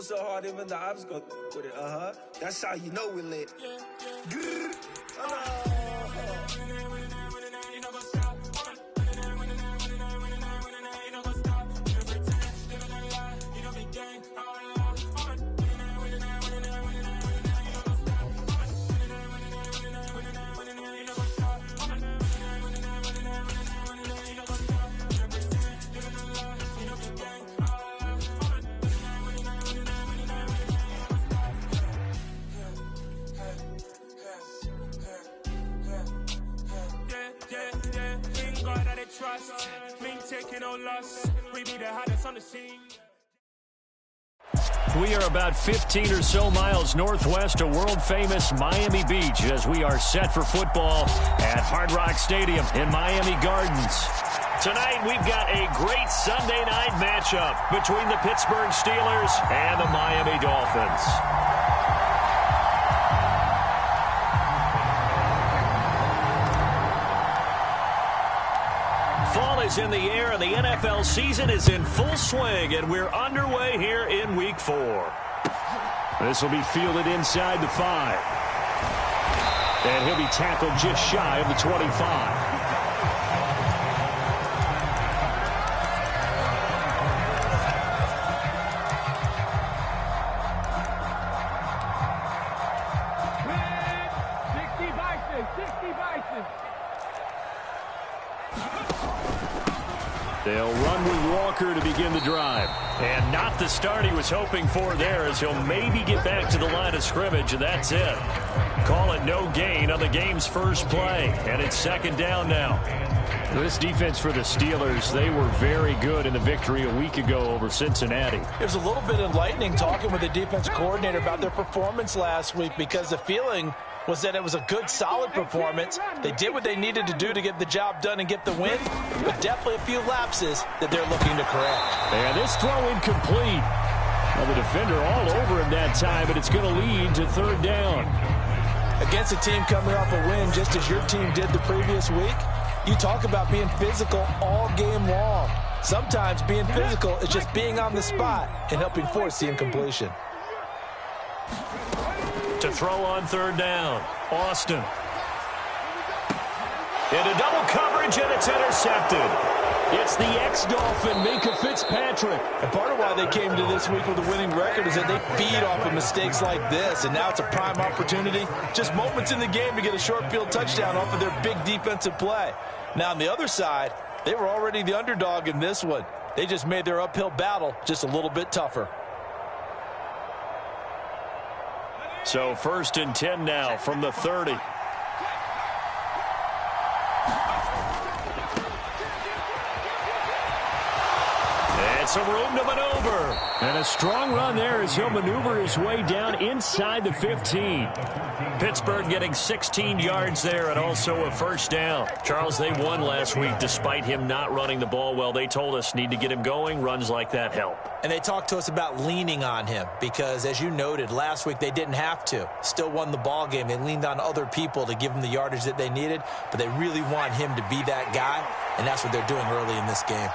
so hard, even the ops go with it. That's how you know we lit. Grrr. We are about 15 or so miles northwest of world-famous Miami Beach as we are set for football at Hard Rock Stadium in Miami Gardens. Tonight, we've got a great Sunday night matchup between the Pittsburgh Steelers and the Miami Dolphins. Fall is in the air, and the NFL season is in full swing, and we're underway here in Week 4. This will be fielded inside the 5. And he'll be tackled just shy of the 25. They'll run with Walker to begin the drive. And not the start he was hoping for there, as he'll maybe get back to the line of scrimmage, and that's it. Call it no gain on the game's first play. And it's second down now. This defense for the Steelers, they were very good in the victory a week ago over Cincinnati. It was a little bit enlightening talking with the defense coordinator about their performance last week, because the feeling was that it was a good, solid performance. They did what they needed to do to get the job done and get the win, but definitely a few lapses that they're looking to correct. And this throw incomplete. Well, the defender all over him that time, but it's going to lead to third down. Against a team coming off a win, just as your team did the previous week, you talk about being physical all game long. Sometimes being physical is just being on the spot and helping force the incompletion. To throw on third down, Austin. Into double coverage, and it's intercepted. It's the ex-Dolphin, Minkah Fitzpatrick. And part of why they came to this week with a winning record is that they feed off of mistakes like this, and now it's a prime opportunity. Just moments in the game to get a short field touchdown off of their big defensive play. Now, on the other side, they were already the underdog in this one. They just made their uphill battle just a little bit tougher. So 1st and 10 now from the 30. And some room to maneuver. And a strong run there as he'll maneuver his way down inside the 15. Pittsburgh getting 16 yards there and also a first down. Charles, they won last week despite him not running the ball well. They told us need to get him going. Runs like that help. And they talked to us about leaning on him because, as you noted, last week they didn't have to. Still won the ball game. They leaned on other people to give them the yardage that they needed, but they really want him to be that guy, and that's what they're doing early in this game.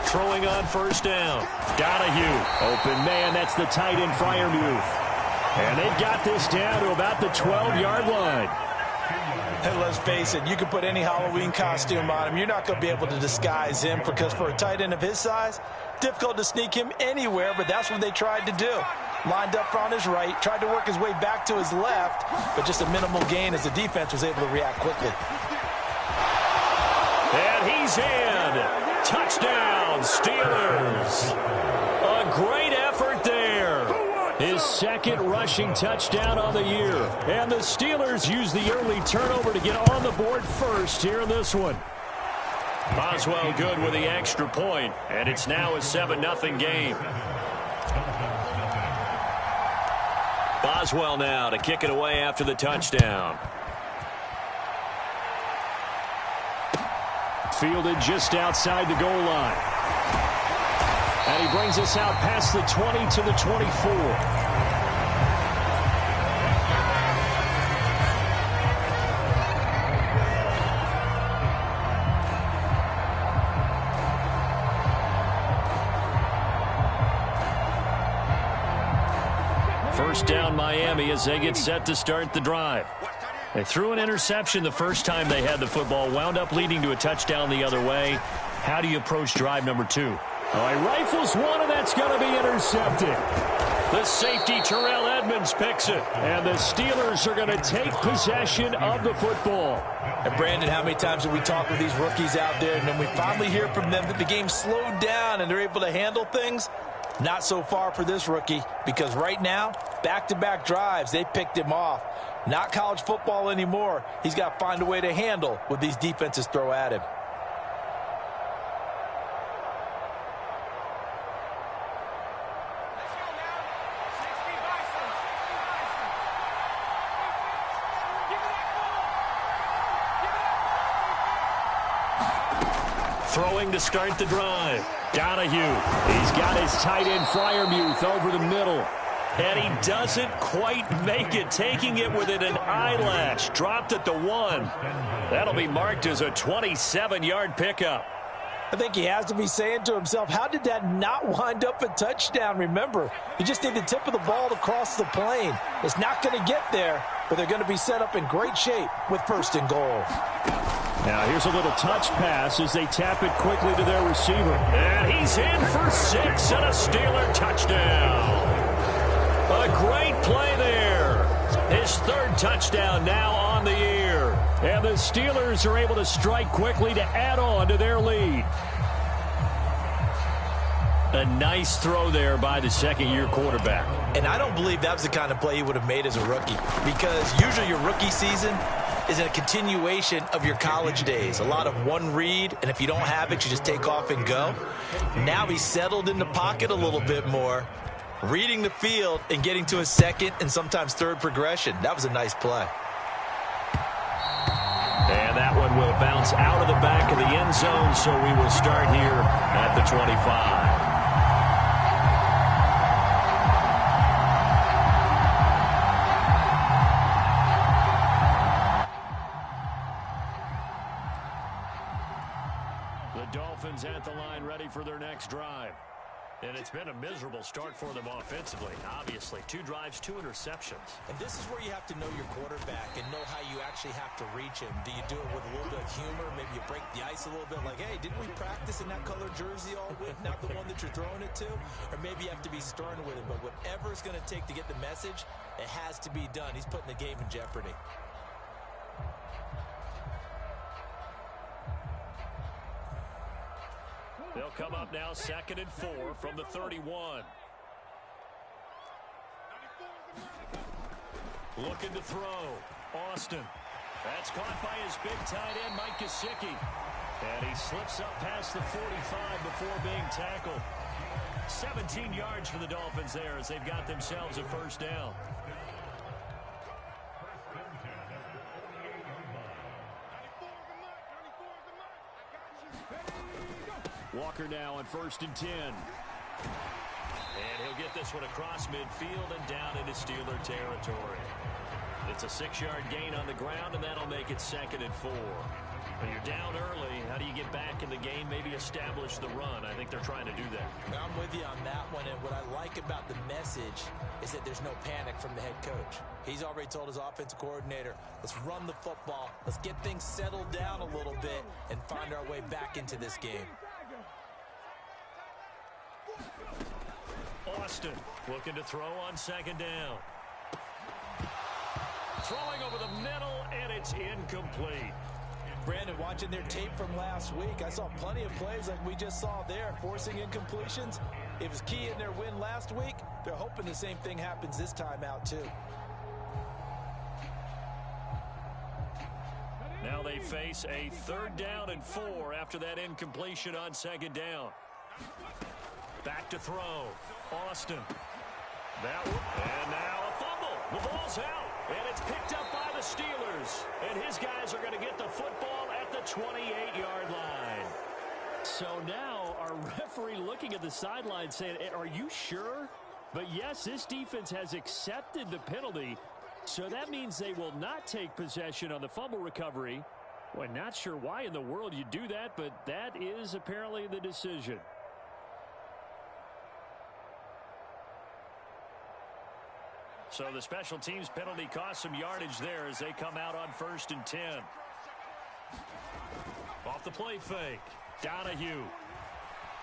Throwing on first down. Donahue. Open man. That's the tight end, Freiermuth. And they've got this down to about the 12-yard line. And let's face it, you can put any Halloween costume on him. You're not going to be able to disguise him because for a tight end of his size, difficult to sneak him anywhere, but that's what they tried to do. Lined up on his right, tried to work his way back to his left, but just a minimal gain as the defense was able to react quickly. And he's in. Touchdown, Steelers. A great effort there. His second rushing touchdown on the year. And the Steelers use the early turnover to get on the board first here in this one. Boswell good with the extra point, and it's now a 7-0 game. Boswell now to kick it away after the touchdown. Fielded just outside the goal line. And he brings us out past the 20 to the 24. first down Miami as they get set to start the drive. They threw an interception the first time they had the football, wound up leading to a touchdown the other way. How do you approach drive number 2? All right, rifles one, and that's going to be intercepted. The safety, Terrell Edmonds, picks it. And the Steelers are going to take possession of the football. And Brandon, how many times have we talked with these rookies out there, and then we finally hear from them that the game slowed down and they're able to handle things? Not so far for this rookie, because right now, back-to-back drives, they picked him off. Not college football anymore. He's got to find a way to handle what these defenses throw at him. Throwing to start the drive. Donahue. He's got his tight end Freiermuth over the middle. And he doesn't quite make it, taking it within an eyelash. Dropped at the 1. That'll be marked as a 27-yard pickup. I think he has to be saying to himself, how did that not wind up a touchdown? Remember, you just need the tip of the ball to cross the plane. It's not going to get there, but they're going to be set up in great shape with 1st and goal. Now here's a little touch pass as they tap it quickly to their receiver. And he's in for 6 and a Steeler touchdown. A great play there. His 3rd touchdown now on the year. And the Steelers are able to strike quickly to add on to their lead. A nice throw there by the second-year quarterback. And I don't believe that was the kind of play he would have made as a rookie, because usually your rookie season is a continuation of your college days. A lot of one read, and if you don't have it, you just take off and go. Now he's settled in the pocket a little bit more, reading the field and getting to his 2nd and sometimes 3rd progression. That was a nice play. And that one will bounce out of the back of the end zone, so we will start here at the 25. The Dolphins at the line, ready for their next drive. And it's been a miserable start for them offensively. Obviously, 2 drives, 2 interceptions. And this is where you have to know your quarterback and know how you actually have to reach him. Do you do it with a little bit of humor? Maybe you break the ice a little bit, like, hey, didn't we practice in that color jersey all week, not the one that you're throwing it to? Or maybe you have to be stern with him. But whatever it's going to take to get the message, it has to be done. He's putting the game in jeopardy. They'll come up now 2nd and 4 from the 31. Looking to throw. Austin. That's caught by his big tight end, Mike Gesicki. And he slips up past the 45 before being tackled. 17 yards for the Dolphins there as they've got themselves a 1st down. Walker now on 1st and 10. And he'll get this one across midfield and down into Steeler territory. It's a 6-yard gain on the ground, and that'll make it 2nd and 4. When you're down early, how do you get back in the game, maybe establish the run? I think they're trying to do that. I'm with you on that one, and what I like about the message is that there's no panic from the head coach. He's already told his offensive coordinator, let's run the football, let's get things settled down a little bit and find our way back into this game. Austin looking to throw on 2nd down. Throwing over the middle, and it's incomplete. Brandon, watching their tape from last week, I saw plenty of plays like we just saw there, forcing incompletions. It was key in their win last week. They're hoping the same thing happens this time out, too. Now they face a 3rd down and 4 after that incompletion on 2nd down. Back to throw. Austin. And now a fumble. The ball's out. And it's picked up by the Steelers. And his guys are going to get the football at the 28-yard line. So now our referee looking at the sideline saying, are you sure? But yes, this defense has accepted the penalty. So that means they will not take possession on the fumble recovery. Well, not sure why in the world you do that, but that is apparently the decision. So the special teams penalty cost some yardage there as they come out on 1st and 10. Off the play fake. Donahue.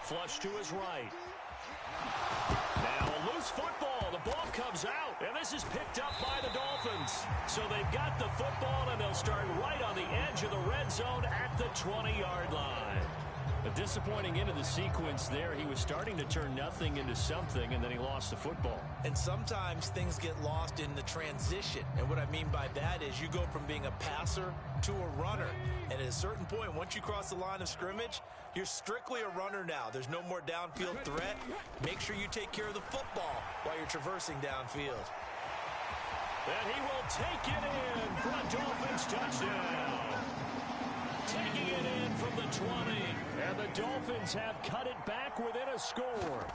Flush to his right. Now a loose football. The ball comes out. And this is picked up by the Dolphins. So they've got the football, and they'll start right on the edge of the red zone at the 20-yard line. A disappointing end of the sequence there. He was starting to turn nothing into something, and then he lost the football. And sometimes things get lost in the transition. And what I mean by that is you go from being a passer to a runner. And at a certain point, once you cross the line of scrimmage, you're strictly a runner now. There's no more downfield threat. Make sure you take care of the football while you're traversing downfield. And he will take it in for a Dolphins touchdown. Taking it in from the 20. And the Dolphins have cut it back within a score.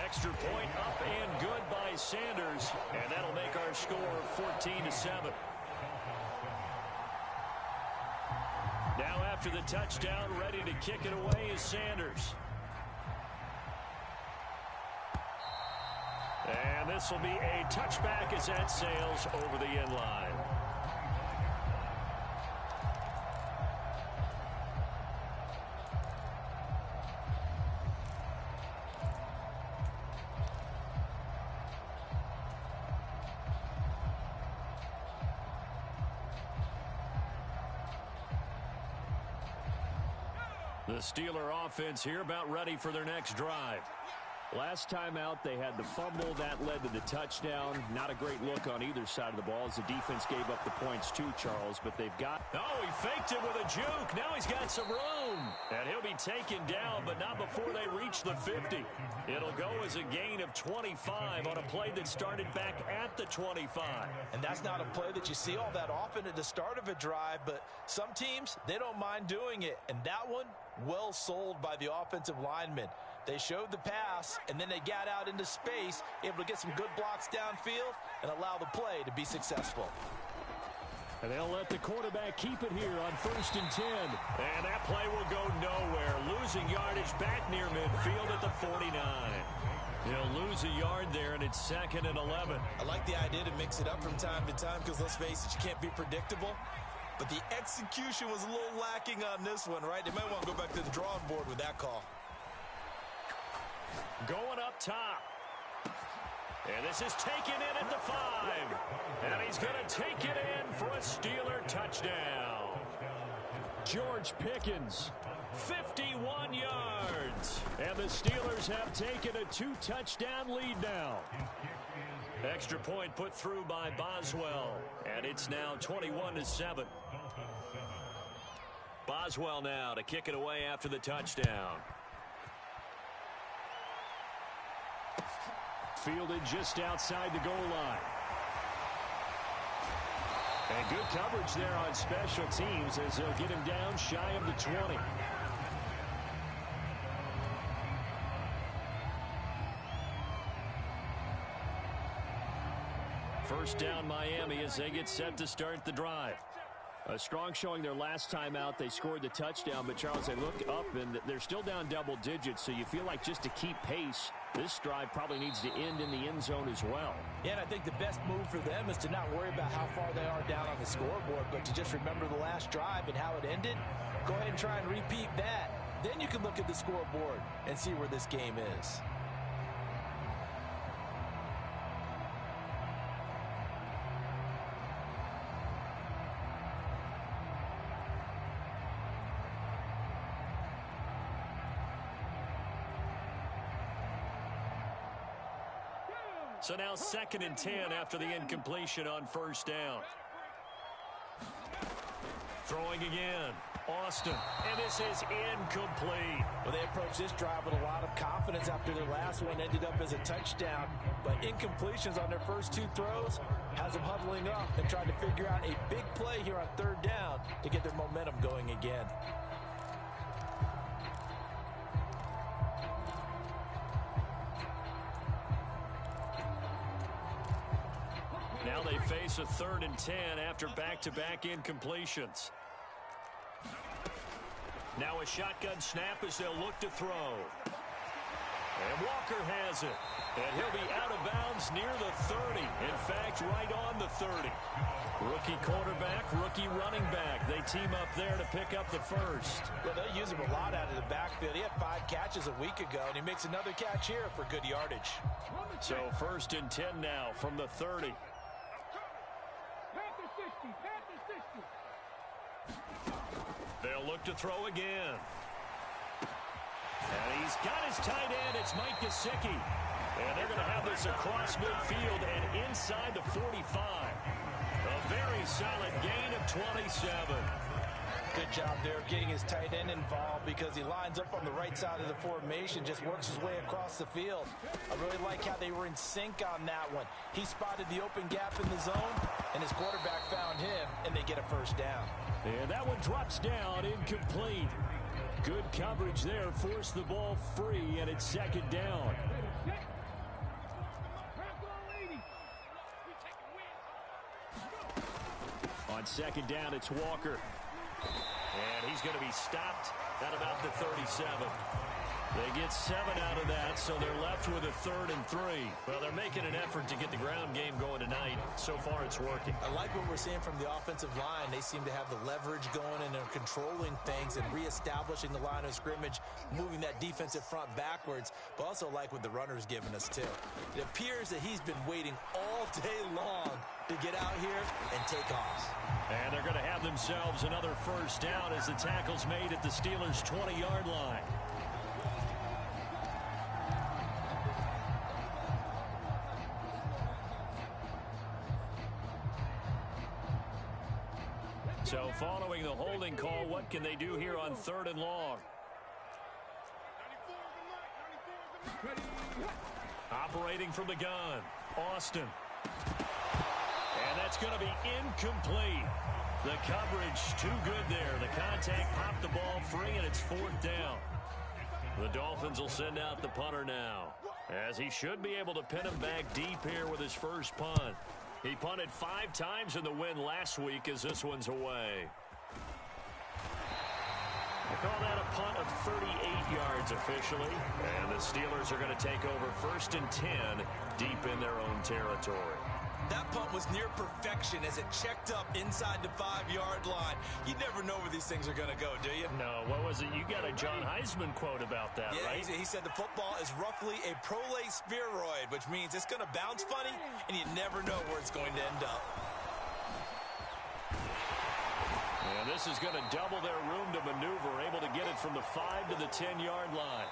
Extra point up and good by Sanders. And that'll make our score 14-7. Now after the touchdown, ready to kick it away is Sanders. And this will be a touchback as that sails over the end line. The Steeler offense here about ready for their next drive. Last time out, they had the fumble. That led to the touchdown. Not a great look on either side of the ball as the defense gave up the points too, Charles. But they've got... Oh, he faked it with a juke. Now he's got some room. And he'll be taken down, but not before they reach the 50. It'll go as a gain of 25 on a play that started back at the 25. And that's not a play that you see all that often at the start of a drive, but some teams, they don't mind doing it. And that one, well sold by the offensive lineman. They showed the pass, and then they got out into space, able to get some good blocks downfield and allow the play to be successful. And they'll let the quarterback keep it here on 1st and 10. And that play will go nowhere. Losing yardage back near midfield at the 49. He'll lose a yard there, and it's 2nd and 11. I like the idea to mix it up from time to time because, let's face it, you can't be predictable. But the execution was a little lacking on this one, right? They might want to go back to the drawing board with that call. Going up top. And this is taken in at the 5. And he's going to take it in for a Steeler touchdown. George Pickens, 51 yards. And the Steelers have taken a 2-touchdown lead now. Extra point put through by Boswell. And it's now 21-7. Boswell now to kick it away after the touchdown. Fielded just outside the goal line. And good coverage there on special teams as they'll get him down shy of the 20. First down Miami as they get set to start the drive. A strong showing their last time out. They scored the touchdown, but Charles, they look up and they're still down double digits, so you feel like just to keep pace, this drive probably needs to end in the end zone as well. Yeah, and I think the best move for them is to not worry about how far they are down on the scoreboard, but to just remember the last drive and how it ended. Go ahead and try and repeat that. Then you can look at the scoreboard and see where this game is. So now 2nd and 10 after the incompletion on 1st down. Throwing again. Austin. And this is incomplete. Well, they approached this drive with a lot of confidence after their last one ended up as a touchdown. But incompletions on their first 2 throws has them huddling up and trying to figure out a big play here on 3rd down to get their momentum going again. Now they face a 3rd and 10 after back-to-back incompletions. Now a shotgun snap as they'll look to throw. And Walker has it. And he'll be out of bounds near the 30. In fact, right on the 30. Rookie quarterback, rookie running back. They team up there to pick up the first. Yeah, they'll use him a lot out of the backfield. He had 5 catches a week ago, and he makes another catch here for good yardage. So 1st and 10 now from the 30. They'll look to throw again. And he's got his tight end. It's Mike Gesicki. And they're going to have this across midfield and inside the 45. A very solid gain of 27. Good job there of getting his tight end involved because he lines up on the right side of the formation, just works his way across the field. I really like how they were in sync on that one. He spotted the open gap in the zone, and his quarterback found him, and they get a first down. And that one drops down, incomplete. Good coverage there, forced the ball free, and it's 2nd down. On 2nd down, it's Walker. And he's going to be stopped at about the 37. They get 7 out of that, so they're left with a 3rd and 3. Well, they're making an effort to get the ground game going tonight. So far, it's working. I like what we're seeing from the offensive line. They seem to have the leverage going, and they're controlling things and reestablishing the line of scrimmage, moving that defensive front backwards, but also like what the runner's giving us, too. It appears that he's been waiting all day long to get out here and take off. And they're going to have themselves another first down as the tackle's made at the Steelers' 20-yard line. So following the holding call, what can they do here on 3rd and long? Operating from the gun, Austin. And that's going to be incomplete. The coverage too good there. The contact popped the ball free, and it's 4th down. The Dolphins will send out the punter now, as he should be able to pin him back deep here with his first punt. He punted 5 times in the win last week as this one's away. I call that a punt of 38 yards officially. And the Steelers are going to take over 1st and 10 deep in their own territory. That punt was near perfection as it checked up inside the 5-yard line. You never know where these things are going to go, do you? No, what was it? You got a John Heisman quote about that, yeah, right? He said the football is roughly a prolate spheroid, which means it's going to bounce funny, and you never know where it's going to end up. And this is going to double their room to maneuver, able to get it from the 5 to the 10-yard line.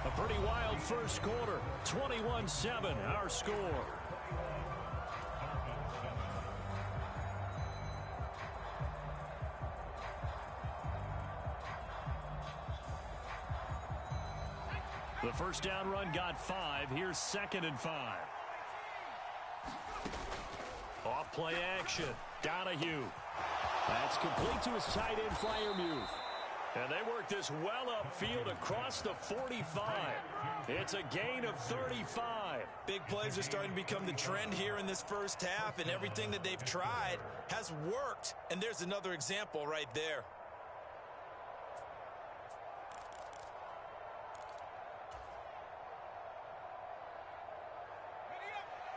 A pretty wild first quarter, 21-7, our score. The first down run got 5. Here's 2nd and 5. Off play action. Donahue. That's complete to his tight end, Freiermuth. And they work this well upfield across the 45. It's a gain of 35. Big plays are starting to become the trend here in this first half, and everything that they've tried has worked. And there's another example right there.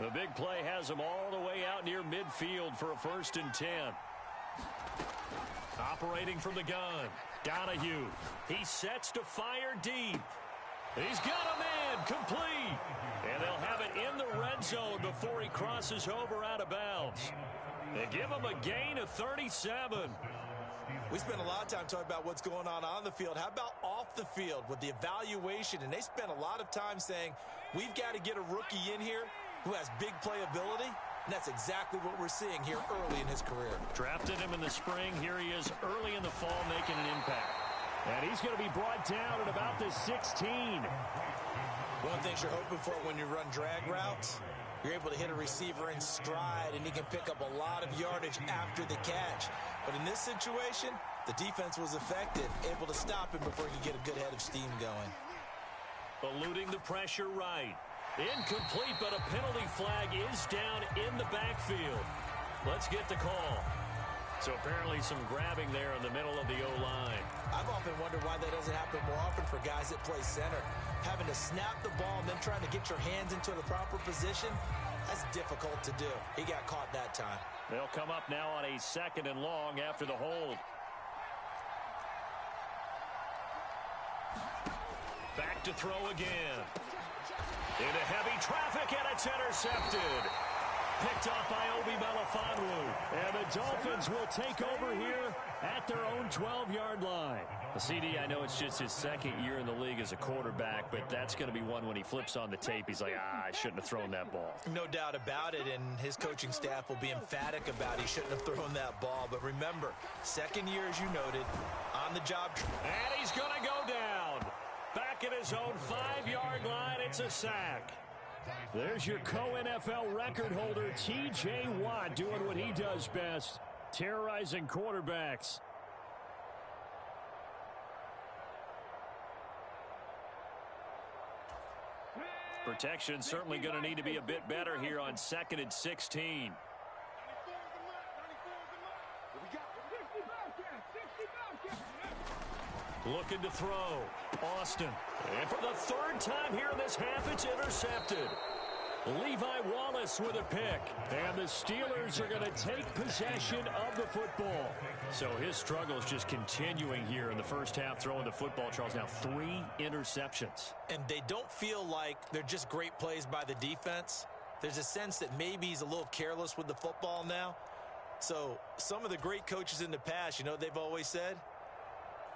The big play has them all the way out near midfield for a 1st and 10. Operating from the gun, Donahue. He sets to fire deep. He's got a man, complete. And they'll have it in the red zone before he crosses over out of bounds. They give him a gain of 37. We spent a lot of time talking about what's going on the field. How about off the field with the evaluation? And they spent a lot of time saying, we've got to get a rookie in here who has big playability, and that's exactly what we're seeing here early in his career. Drafted him in the spring. Here he is early in the fall making an impact. And he's going to be brought down at about the 16. One of the things you're hoping for when you run drag routes, you're able to hit a receiver in stride, and he can pick up a lot of yardage after the catch. But in this situation, the defense was effective, able to stop him before he could get a good head of steam going. Eluding the pressure right. Incomplete, but a penalty flag is down in the backfield. Let's get the call. So apparently some grabbing there in the middle of the O-line. I've often wondered why that doesn't happen more often for guys that play center. Having to snap the ball and then trying to get your hands into the proper position, that's difficult to do. He got caught that time. They'll come up now on a 2nd and long after the hold. Back to throw again. Into heavy traffic, and it's intercepted. Picked off by Obi Melifonwu. And the Dolphins will take over here at their own 12-yard line. CD, I know it's just his 2nd year in the league as a quarterback, but that's going to be one when he flips on the tape. He's like, I shouldn't have thrown that ball. No doubt about it, and his coaching staff will be emphatic about he shouldn't have thrown that ball. But remember, 2nd year, as you noted, on the job. And he's going to go down. Back at his own 5-yard line, it's a sack. There's your co-NFL record holder, T.J. Watt, doing what he does best, terrorizing quarterbacks. Protection certainly going to need to be a bit better here on 2nd and 16. Looking to throw. Austin. And for the 3rd time here in this half, it's intercepted. Levi Wallace with a pick. And the Steelers are going to take possession of the football. So his struggle is just continuing here in the first half, throwing the football. Charles, now 3 interceptions. And they don't feel like they're just great plays by the defense. There's a sense that maybe he's a little careless with the football now. So some of the great coaches in the past, you know, they've always said,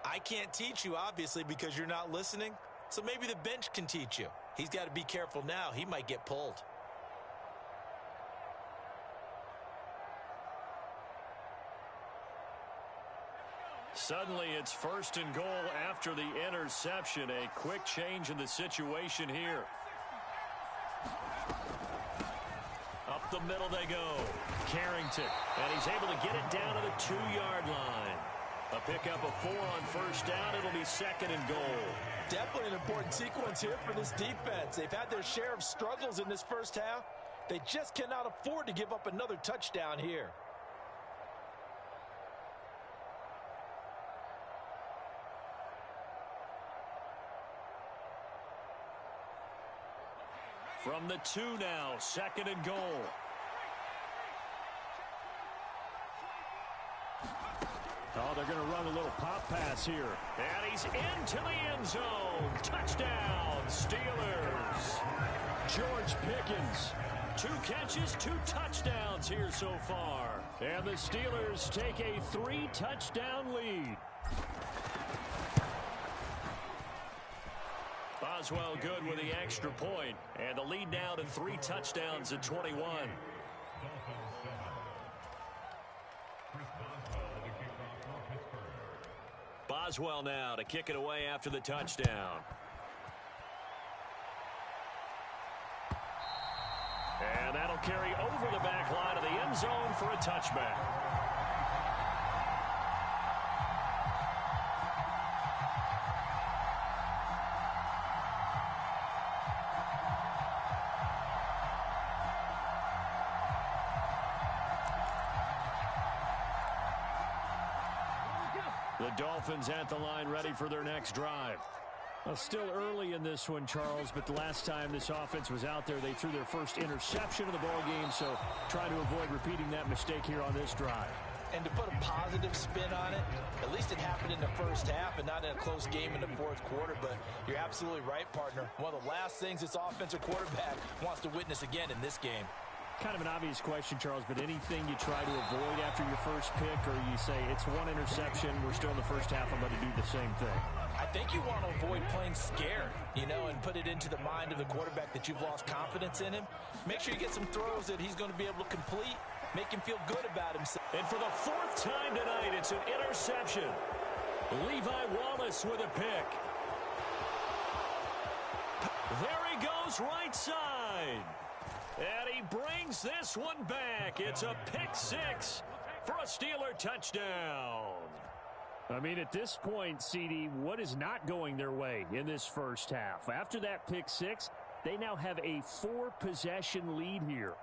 I can't teach you, obviously, because you're not listening. So maybe the bench can teach you. He's got to be careful now. He might get pulled. Suddenly, it's 1st and goal after the interception. A quick change in the situation here. Up the middle they go. Carrington. And he's able to get it down to the 2-yard line. A pickup of 4 on 1st down. It'll be 2nd and goal. Definitely an important sequence here for this defense. They've had their share of struggles in this first half. They just cannot afford to give up another touchdown here. From the 2 now, 2nd and goal. Oh, they're going to run a little pop pass here. And he's into the end zone. Touchdown, Steelers. George Pickens. 2 catches, 2 touchdowns here so far. And the Steelers take a 3-touchdown lead. Boswell good with the extra point. And the lead now to 3 touchdowns at 21. Boswell now to kick it away after the touchdown. And that'll carry over the back line of the end zone for a touchback. The Dolphins at the line ready for their next drive. Well, still early in this one, Charles, but the last time this offense was out there, they threw their first interception of the ball game, so trying to avoid repeating that mistake here on this drive. And to put a positive spin on it, at least it happened in the first half and not in a close game in the 4th quarter, but you're absolutely right, partner. One of the last things this offensive quarterback wants to witness again in this game. Kind of an obvious question, Charles, but anything you try to avoid after your first pick, or you say it's 1 interception, we're still in the first half, I'm going to do the same thing? I think you want to avoid playing scared, you know, and put it into the mind of the quarterback that you've lost confidence in him. Make sure you get some throws that he's going to be able to complete, make him feel good about himself. And for the 4th time tonight, it's an interception. Levi Wallace with a pick. There he goes, right side. And he brings this one back. It's a pick 6 for a Steeler touchdown. I mean, at this point, CD, what is not going their way in this first half? After that pick 6, they now have a 4-possession lead here.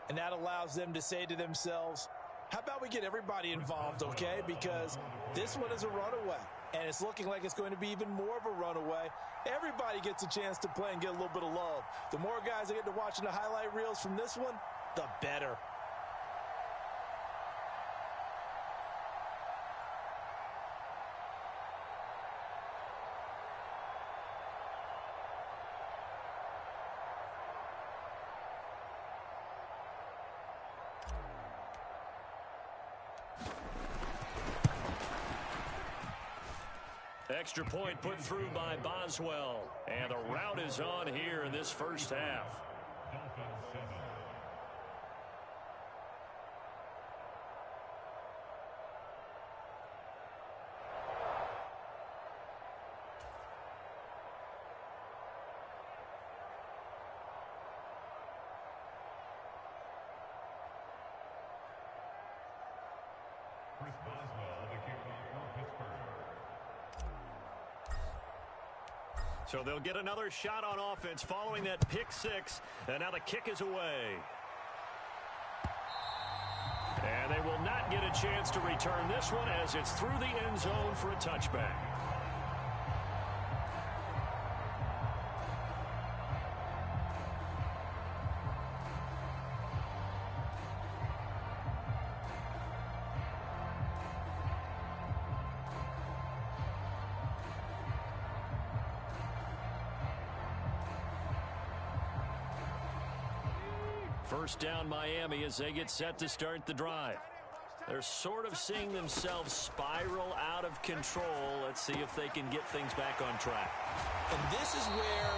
And that allows them to say to themselves, How about we get everybody involved, okay? Because this one is a runaway, and it's looking like it's going to be even more of a runaway. Everybody gets a chance to play and get a little bit of love. The more guys that get to watching the highlight reels from this one, the better. Extra point put through by Boswell. And the rout is on here in this first half. So they'll get another shot on offense following that pick six. And now the kick is away. And they will not get a chance to return this one as it's through the end zone for a touchback. First down Miami as they get set to start the drive. They're sort of seeing themselves spiral out of control. Let's see if they can get things back on track. And this is where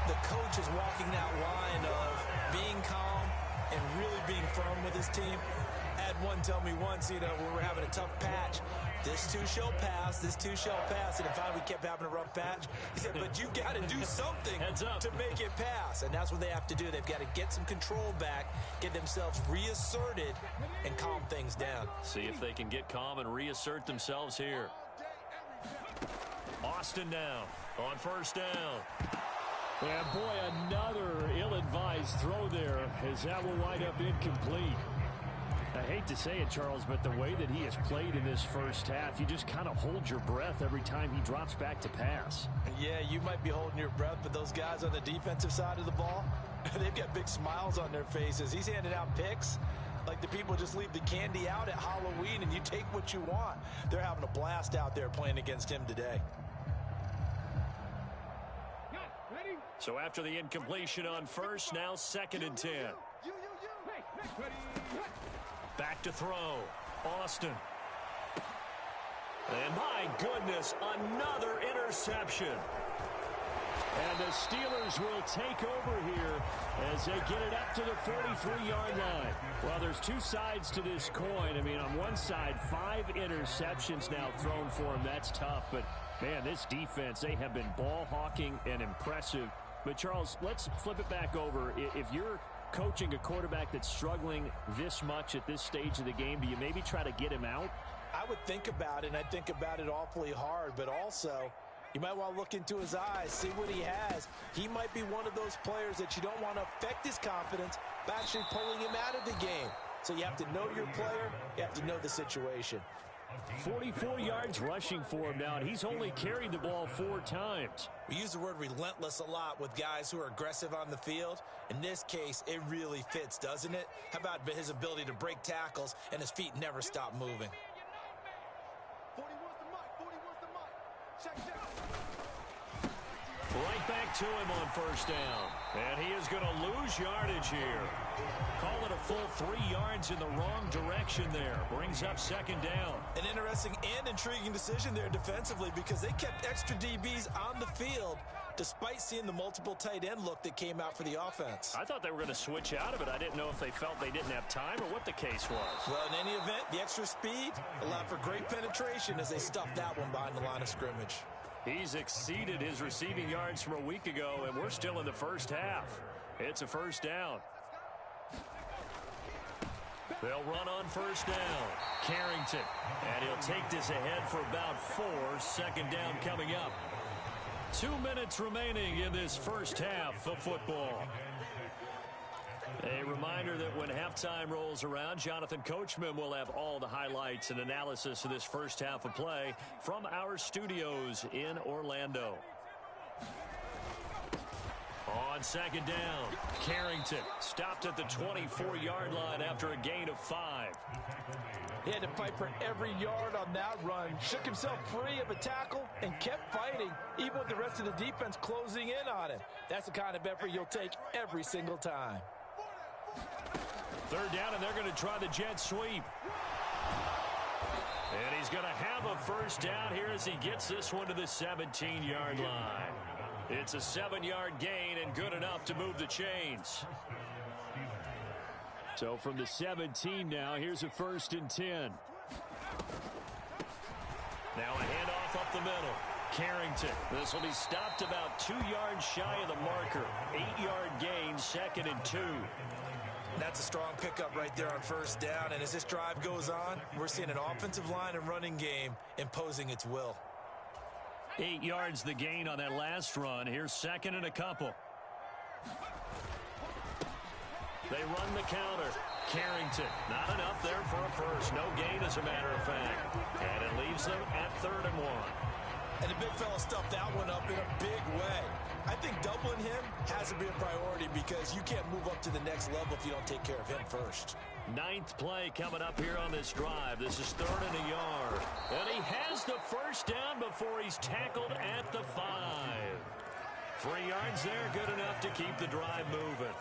the coach is walking that line of being calm and really being firm with his team. I had one tell me once, when we're having a tough patch, this too shall pass, this too shall pass. And finally we kept having a rough patch. He said, but you got to do something to make it pass. And that's what they have to do. They've got to get some control back, get themselves reasserted, and calm things down. See if they can get calm and reassert themselves here. Austin now on first down. And boy, another ill-advised throw there as that will wind up incomplete. I hate to say it, Charles, but the way that he has played in this first half, you just kind of hold your breath every time he drops back to pass. Yeah, you might be holding your breath, but those guys on the defensive side of the ball, they've got big smiles on their faces. He's handing out picks like the people just leave the candy out at Halloween and you take what you want. They're having a blast out there playing against him today. So after the incompletion on first, now 2nd and 10. Back to throw. Austin. And my goodness, another interception. And the Steelers will take over here as they get it up to the 43-yard line. Well, there's two sides to this coin. I mean, on one side, 5 interceptions now thrown for him. That's tough. But, man, this defense, they have been ball hawking and impressive. But, Charles, let's flip it back over. If you're coaching a quarterback that's struggling this much at this stage of the game, do you maybe try to get him out? I would think about it, and I think about it awfully hard. But also, you might want to look into his eyes, see what he has. He might be one of those players that you don't want to affect his confidence by actually pulling him out of the game. So you have to know your player. You have to know the situation. 44 yards rushing for him now, and he's only carried the ball 4 times. We use the word relentless a lot with guys who are aggressive on the field. In this case, it really fits, doesn't it? How about his ability to break tackles and his feet never stop moving? Right back to him on first down. And he is going to lose yardage here. Call it a full 3 yards in the wrong direction there. Brings up 2nd down. An interesting and intriguing decision there defensively because they kept extra DBs on the field despite seeing the multiple tight end look that came out for the offense. I thought they were going to switch out of it. I didn't know if they felt they didn't have time or what the case was. Well, in any event, the extra speed allowed for great penetration as they stuffed that one behind the line of scrimmage. He's exceeded his receiving yards from a week ago, and we're still in the first half. It's a first down. They'll run on first down. Carrington. And he'll take this ahead for about 4. 2nd down coming up. 2 minutes remaining in this first half of football. A reminder that when halftime rolls around, Jonathan Coachman will have all the highlights and analysis of this first half of play from our studios in Orlando. On second down, Carrington stopped at the 24-yard line after a gain of 5. He had to fight for every yard on that run, shook himself free of a tackle, and kept fighting, even with the rest of the defense closing in on him. That's the kind of effort you'll take every single time. Third down, and they're going to try the jet sweep. And he's going to have a first down here as he gets this one to the 17-yard line. It's a 7-yard gain and good enough to move the chains. So from the 17 now, here's a 1st and 10. Now a handoff up the middle. Carrington. This will be stopped about 2 yards shy of the marker. 8-yard gain, 2nd and 2. That's a strong pickup right there on first down. And as this drive goes on, we're seeing an offensive line and running game imposing its will. 8 yards the gain on that last run. Here's 2nd and a couple. They run the counter. Carrington, not enough there for a first. No gain, as a matter of fact. And it leaves them at 3rd and 1. And the big fella stuffed that one up in a big way. I think doubling him has to be a priority because you can't move up to the next level if you don't take care of him first. 9th play coming up here on this drive. This is 3rd and a yard. And he has the first down before he's tackled at the 5. 3 yards there, good enough to keep the drive moving.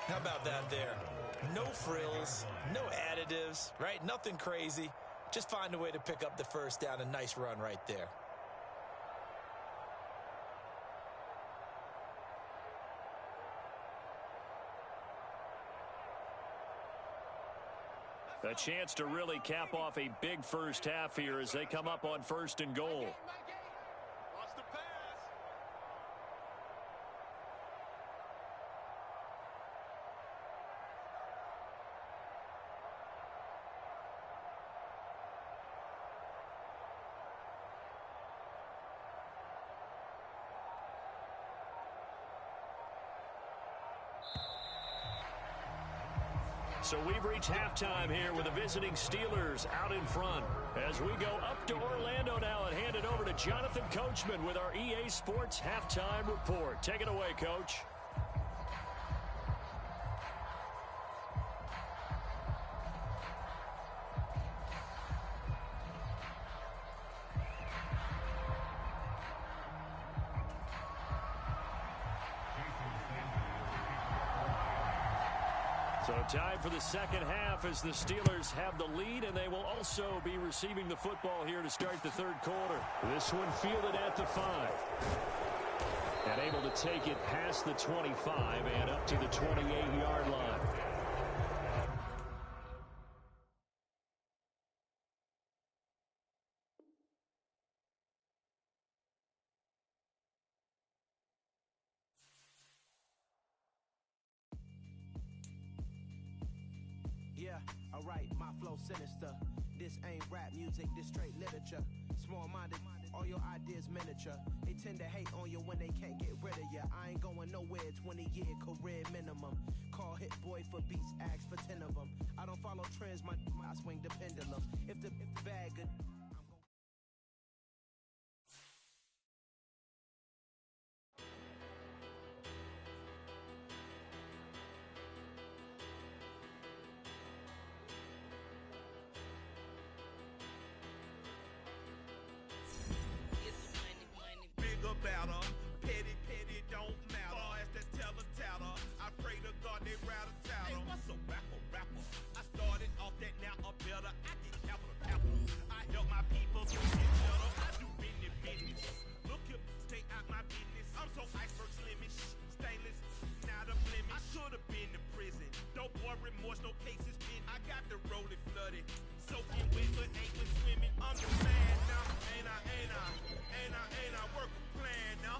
How about that there? No frills, no additives, right? Nothing crazy. Just find a way to pick up the first down. A nice run right there. A chance to really cap off a big first half here as they come up on 1st and goal. So we've reached halftime here with the visiting Steelers out in front. As we go up to Orlando now and hand it over to Jonathan Coachman with our EA Sports Halftime Report. Take it away, Coach. So time for the second half as the Steelers have the lead, and they will also be receiving the football here to start the 3rd quarter. This one fielded at the 5. And able to take it past the 25 and up to the 28-yard line. Yeah, alright, my flow sinister. This ain't rap music, this straight literature. Small-minded, all your ideas miniature. They tend to hate on you when they can't get rid of you. I ain't going nowhere, 20-year career minimum. Call Hit Boy for beats, ask for 10 of them. I don't follow trends, I swing the pendulum. If the bag good, about her. Petty, don't matter. Far as that teller, I pray to God they rattle tattle. Hey, what's a rapper? I started off that, now I'm better. I get capital. I help my people get better. I do business. Look here, stay out my business. I'm so iceberg slimish, stainless, not a blemish. I should have been to prison. No boy remorse, no cases been. I got the rolling flooded, soaking wet, but ain't with swimming. I'm the man now, ain't I? Work a plan now.